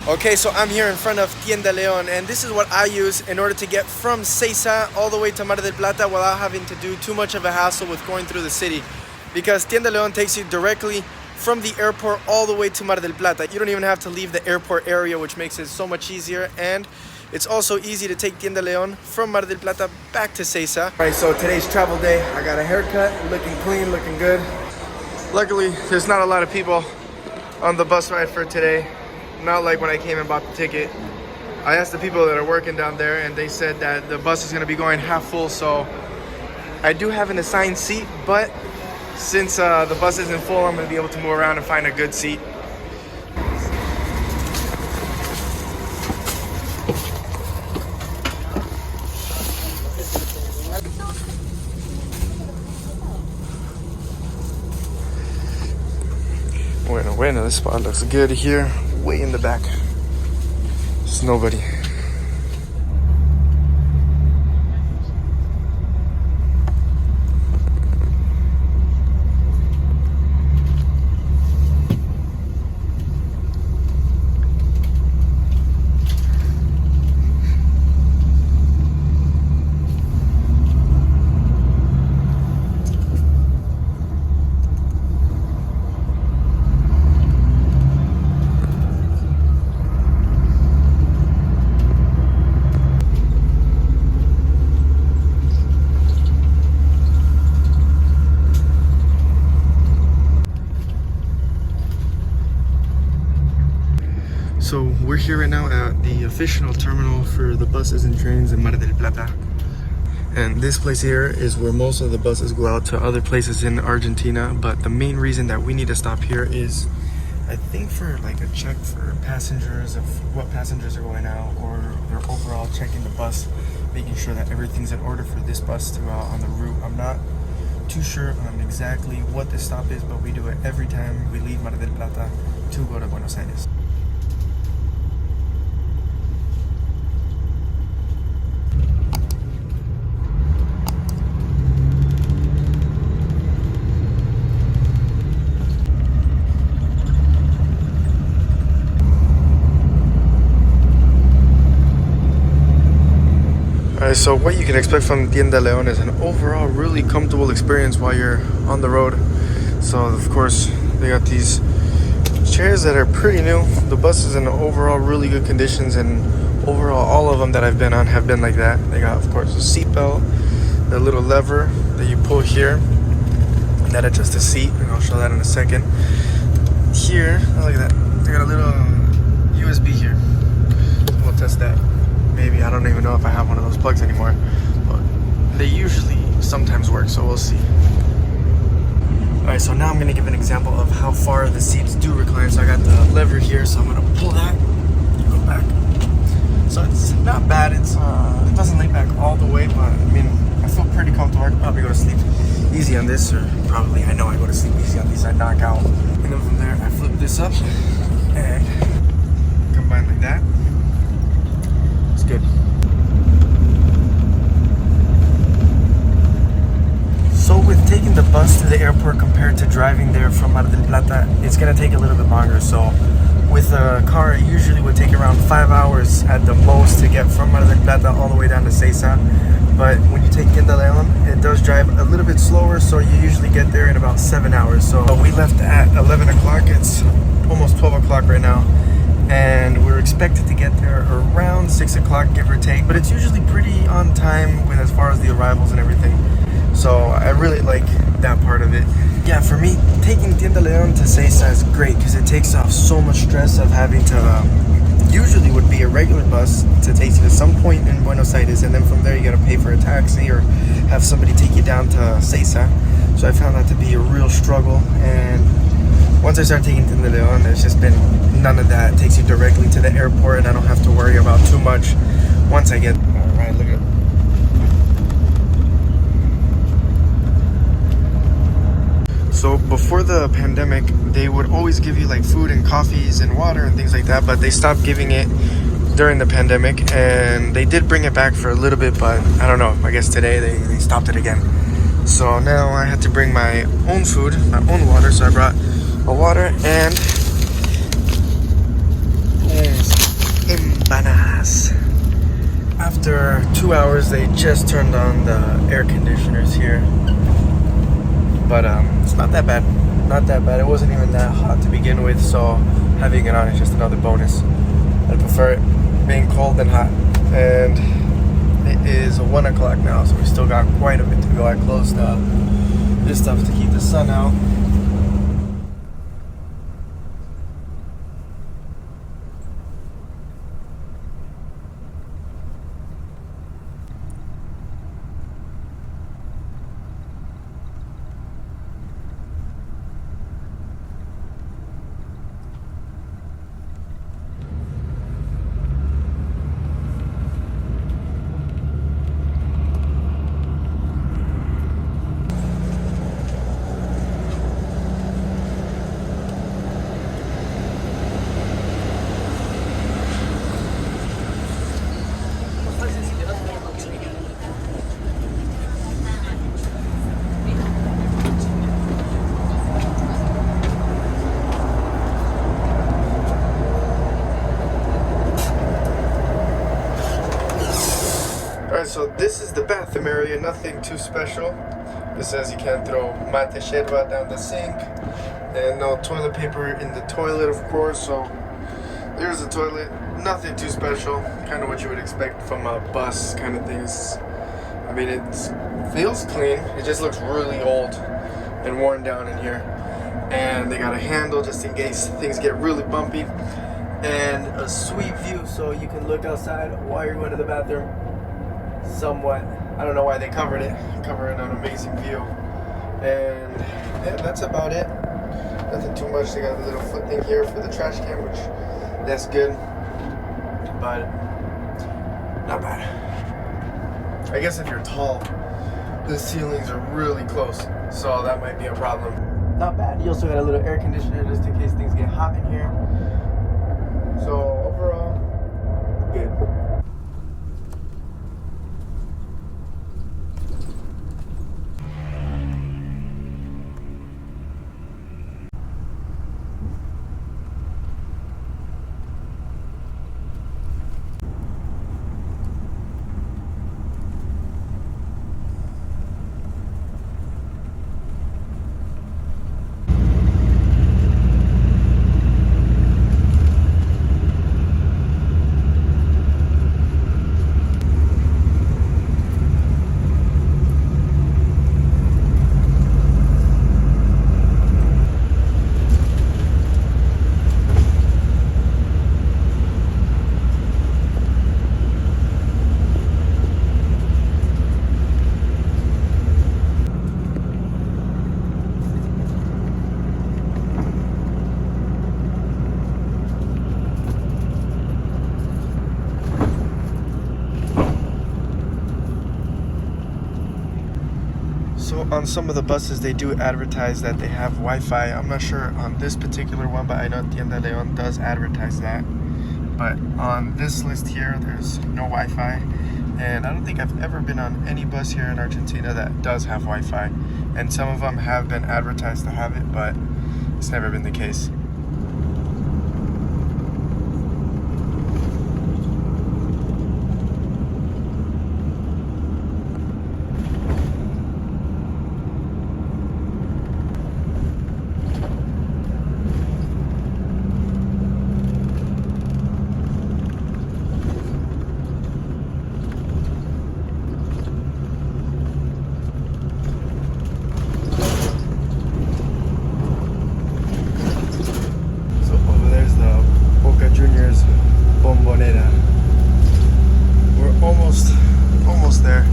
Okay, so I'm here in front of Tienda Leon, and this is what I use in order to get from Ezeiza all the way to Mar del Plata without having to do too much of a hassle with going through the city. Because Tienda Leon takes you directly from the airport all the way to Mar del Plata. You don't even have to leave the airport area, which makes it so much easier. And it's also easy to take Tienda Leon from Mar del Plata back to Ezeiza. All right, so today's travel day. I got a haircut, looking clean, looking good. Luckily, there's not a lot of people on the bus ride for today. Not like when I came and bought the ticket. I asked the people that are working down there and they said that the bus is gonna be going half full, so I do have an assigned seat, but since the bus isn't full, I'm gonna be able to move around and find a good seat. Bueno, this spot looks good here. Way in the back. There's nobody. So we're here right now at the official terminal for the buses and trains in Mar del Plata. And this place here is where most of the buses go out to other places in Argentina. But the main reason that we need to stop here is, I think, for like a check for passengers of what passengers are going out, or they're overall checking the bus, making sure that everything's in order for this bus to go out on the route. I'm not too sure on exactly what this stop is, but we do it every time we leave Mar del Plata to go to Buenos Aires. Alright, so what you can expect from Tienda Leon is an overall really comfortable experience while you're on the road. So of course they got these chairs that are pretty new. The bus is in overall really good conditions, and overall all of them that I've been on have been like that. They got, of course, a seat belt, the little lever that you pull here, and that adjusts the seat, and I'll show that in a second. Here, look at that, they got a little USB here. We'll test that. Maybe, I don't even know if I have one of those plugs anymore, but they usually sometimes work, so we'll see. Alright, so now I'm going to give an example of how far the seats do recline. So I got the lever here, so I'm going to pull that, go back. So it's not bad, it doesn't lay back all the way, but I mean, I feel pretty comfortable. I could probably go to sleep easy on this, or probably, I know I go to sleep easy on these, I knock out. And then from there, I flip this up and combine like that. Good. So with taking the bus to the airport compared to driving there from Mar del Plata, it's going to take a little bit longer. So with a car, it usually would take around 5 hours at the most to get from Mar del Plata all the way down to Ezeiza. But when you take Tienda Leon, it does drive a little bit slower, so you usually get there in about 7 hours. So we left at 11 o'clock. It's almost 12 o'clock right now. And we're expected to get there around 6 o'clock, give or take. But it's usually pretty on time with as far as the arrivals and everything. So I really like that part of it. Yeah, for me, taking Tienda Leon to Ezeiza is great because it takes off so much stress of having to, usually would be a regular bus to take you to some point in Buenos Aires, and then from there you gotta pay for a taxi or have somebody take you down to Ezeiza. So I found that to be a real struggle, and once I started taking Tienda Leon, there's just been none of that. It takes you directly to the airport, and I don't have to worry about too much once I get. All right, look at. So before the pandemic, they would always give you like food and coffees and water and things like that, but they stopped giving it during the pandemic, and they did bring it back for a little bit, but I don't know. I guess today they stopped it again. So now I had to bring my own food, my own water. So I brought a water and after 2 hours, they just turned on the air conditioners here. But it's not that bad. Not that bad. It wasn't even that hot to begin with, so having it on is just another bonus. I prefer it being cold than hot. And it is 1 o'clock now, so we still got quite a bit to go. I closed this stuff to keep the sun out. Alright, so this is the bathroom area, nothing too special. It says you can't throw mate yerba down the sink, and no toilet paper in the toilet, of course. So there's the toilet, nothing too special, kind of what you would expect from a bus kind of things. I mean, it feels clean, it just looks really old and worn down in here. And they got a handle just in case things get really bumpy, and a sweet view so you can look outside while you're going to the bathroom. Somewhat. I don't know why they covered it. Covering an amazing view. And yeah, that's about it. Nothing too much. They got a little foot thing here for the trash can, which that's good. But not bad. I guess if you're tall, the ceilings are really close, so that might be a problem. Not bad. You also got a little air conditioner just in case things get hot in here. So overall, good. So on some of the buses, they do advertise that they have Wi-Fi. I'm not sure on this particular one, but I know Tienda Leon does advertise that. But on this list here, there's no Wi-Fi. And I don't think I've ever been on any bus here in Argentina that does have Wi-Fi. And some of them have been advertised to have it, but it's never been the case. We're almost there.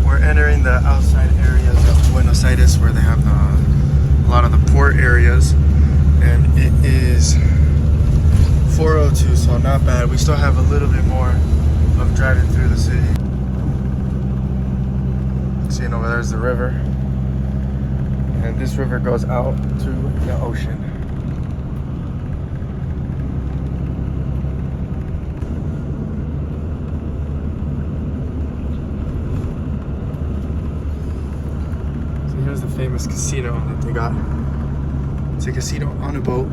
We're entering the outside areas of Buenos Aires where they have a lot of the port areas, and it is 4:02, so not bad. We still have a little bit more of driving through the city. Seeing over there's the river, and this river goes out to the ocean. Here's the famous casino that they got. It's a casino on a boat.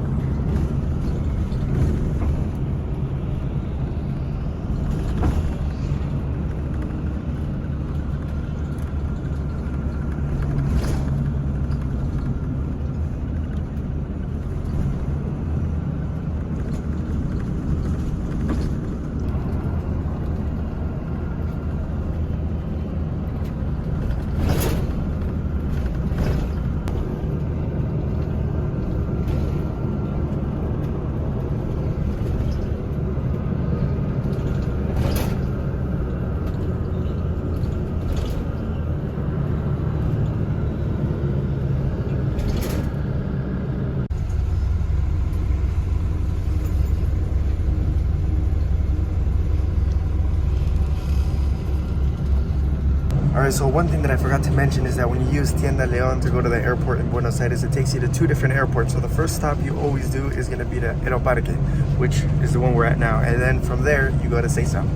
Alright, so one thing that I forgot to mention is that when you use Tienda León to go to the airport in Buenos Aires, it takes you to 2 different airports. So the first stop you always do is going to be the Aeroparque, which is the one we're at now. And then from there, you go to Ezeiza.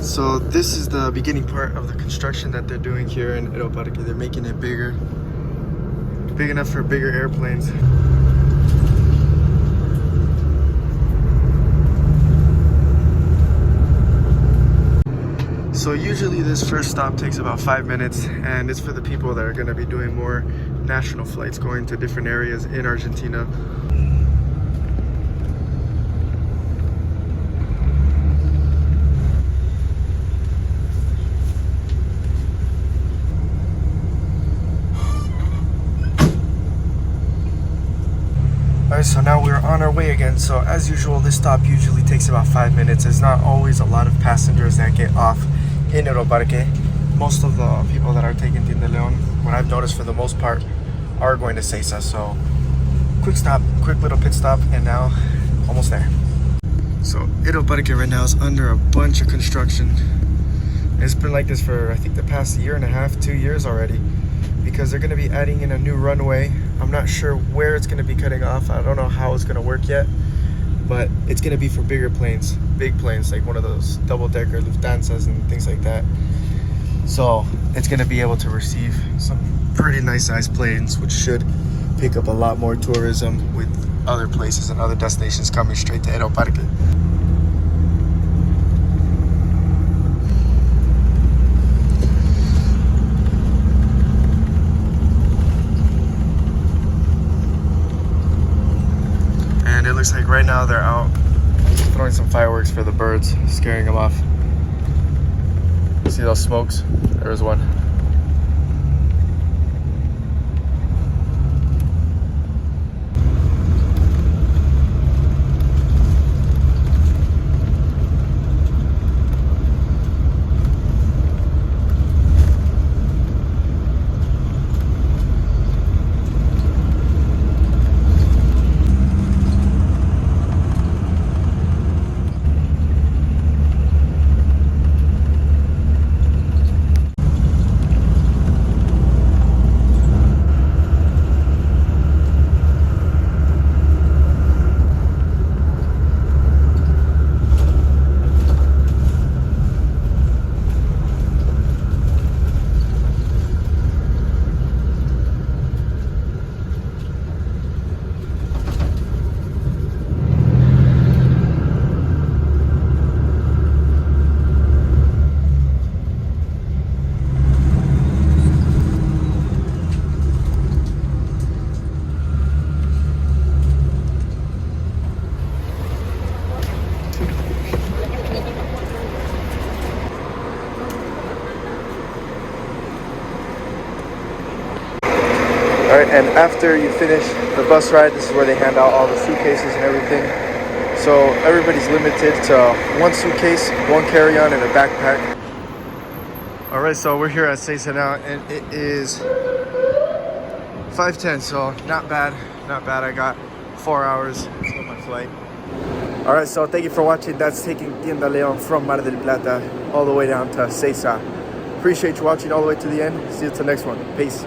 So this is the beginning part of the construction that they're doing here in Aeroparque. They're making it bigger, big enough for bigger airplanes. So usually this first stop takes about 5 minutes, and it's for the people that are going to be doing more national flights going to different areas in Argentina. Alright, so now we're on our way again. So as usual, this stop usually takes about 5 minutes. There's not always a lot of passengers that get off in Aeroparque. Most of the people that are taking Tienda León, what I've noticed for the most part, are going to Ezeiza. So quick stop, quick little pit stop, and now almost there. So Aeroparque right now is under a bunch of construction. It's been like this for I think the past 1.5 to 2 years already, because they're going to be adding in a new runway. I'm not sure where it's going to be cutting off. I don't know how it's going to work yet, but it's going to be for bigger planes, big planes, like one of those double-decker Lufthansas and things like that. So it's going to be able to receive some pretty nice sized planes, which should pick up a lot more tourism with other places and other destinations coming straight to Aeroparque. And it looks like right now they're out throwing some fireworks for the birds, scaring them off. See those smokes? There's one. Alright, and after you finish the bus ride, this is where they hand out all the suitcases and everything. So everybody's limited to 1 suitcase, 1 carry-on, and a backpack. Alright, so we're here at Ezeiza now, and it is 5:10, so not bad, not bad. I got 4 hours until my flight. Alright, so thank you for watching. That's taking Tienda León from Mar del Plata all the way down to Ezeiza. Appreciate you watching all the way to the end. See you till next one. Peace.